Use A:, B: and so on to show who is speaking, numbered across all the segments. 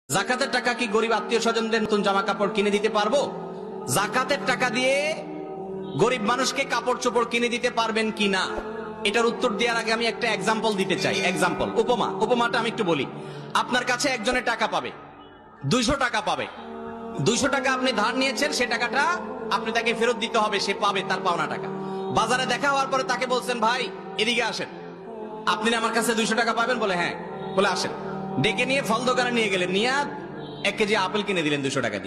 A: জাকাতের টাকা কি গরিব আত্মীয় স্বজনদের নতুন জামা কাপড় কিনে দিতে পারবো? জাকাতের টাকা দিয়ে গরিব মানুষকে কাপড় চোপড় কিনে দিতে পারবেন কিনা, এটার উত্তর দেওয়ার আগে আমি একটা এক্সাম্পল দিতে চাই। এক্সাম্পল, উপমাটা আমি একটু বলি। আপনার কাছে একজনের টাকা পাবে, 200 টাকা পাবে। 200 টাকা আপনি ধার নিয়েছেন, সে টাকাটা আপনি তাকে ফেরত দিতে হবে, সে পাবে তার পাওনা টাকা। বাজারে দেখা হওয়ার পরে তাকে বলছেন, ভাই এদিকে আসেন, আপনি না আমার কাছে 200 টাকা পাবেন? বলে হ্যাঁ। বলে আসেন। ডেকে নিয়ে ফল দোকানে নিয়ে গেলেন, নিয়ে 1 কেজি আপেল কিনে দিলেন 200 টাকা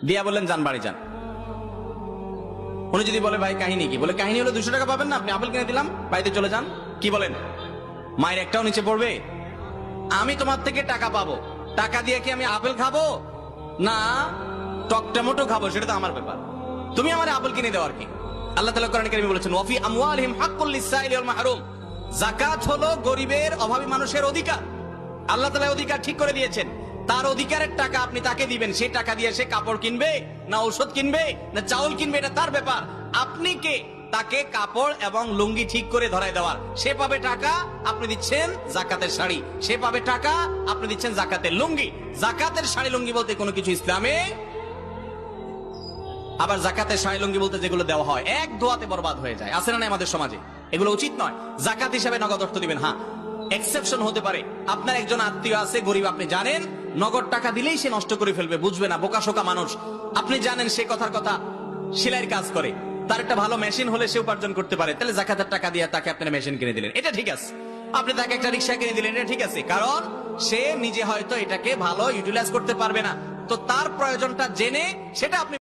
A: দিয়া বললেন যান বাড়ি যান। উনি যদি বলে ভাই কাহিনী কি? বলে কাহিনী হলো 200 টাকা পাবেন না, আপনি আপেল কিনে দিলাম, বাড়িতে চলে যান। কি বলেন? মায়ের একটাও নিচে পড়বে? আমি তোমার থেকে টাকা পাবো, টাকা দিয়ে কি আমি আপেল খাবো না টক টমেটো খাবো সেটা তো আমার ব্যাপার, তুমি আমার আপেল কিনে দেওয়ার কি? আল্লাহ তাআলা কোরআনে কারিমে বলেছেন, ওয়াফি আমওয়ালিহিম হাক্কুল লিসাইলি ওয়াল মাহরুম। যাকাত হলো গরিবের, অভাবী মানুষের অধিকার। আল্লাহ তাআলা অধিকার ঠিক করে দিয়েছেন, তার অধিকারের টাকা আপনি তাকে দিবেন। সেই টাকা দিয়ে সে কাপড় কিনবে না ঔষধ কিনবে না চাউল কিনবে, এটা তার ব্যাপার। আপনি কে তাকে কাপড় এবং লুঙ্গি ঠিক করে ধরায় দেওয়ার? সে পাবে টাকা, আপনি দিচ্ছেন জাকাতের শাড়ি। সে পাবে টাকা, আপনি দিচ্ছেন জাকাতের লুঙ্গি। জাকাতের শাড়ি লুঙ্গি বলতে কোনো কিছু ইসলামে, আবার জাকাতের শাড়ি লুঙ্গি বলতে যেগুলো দেওয়া হয় এক দোয়াতে বরবাদ হয়ে যায়, আছে না আমাদের সমাজে? এগুলো উচিত নয়। জাকাত হিসাবে নগদ অর্থ দিবেন। হ্যাঁ, এক্সেপশন হতে পারে। আপনার একজন আত্মীয় আছে গরিব, আপনি জানেন নগদ টাকা দিলেই সে নষ্ট করে ফেলবে, বুঝবে না, বোকাশোকা মানুষ। আপনি জানেন সে কথার কথা সেলাইয়ের কাজ করে, তার একটা ভালো মেশিন হলে সে উপার্জন করতে পারে, তাহলে জাকাতের টাকা দিয়ে তাকে আপনি মেশিন কিনে দিলেন, এটা ঠিক আছে। আপনি তাকে একটা রিক্সা কিনে দিলেন, এটা ঠিক আছে, কারণ সে নিজে হয়তো এটাকে ভালো ইউটিলাইজ করতে পারবে না। তো তার প্রয়োজনটা জেনে সেটা আপনি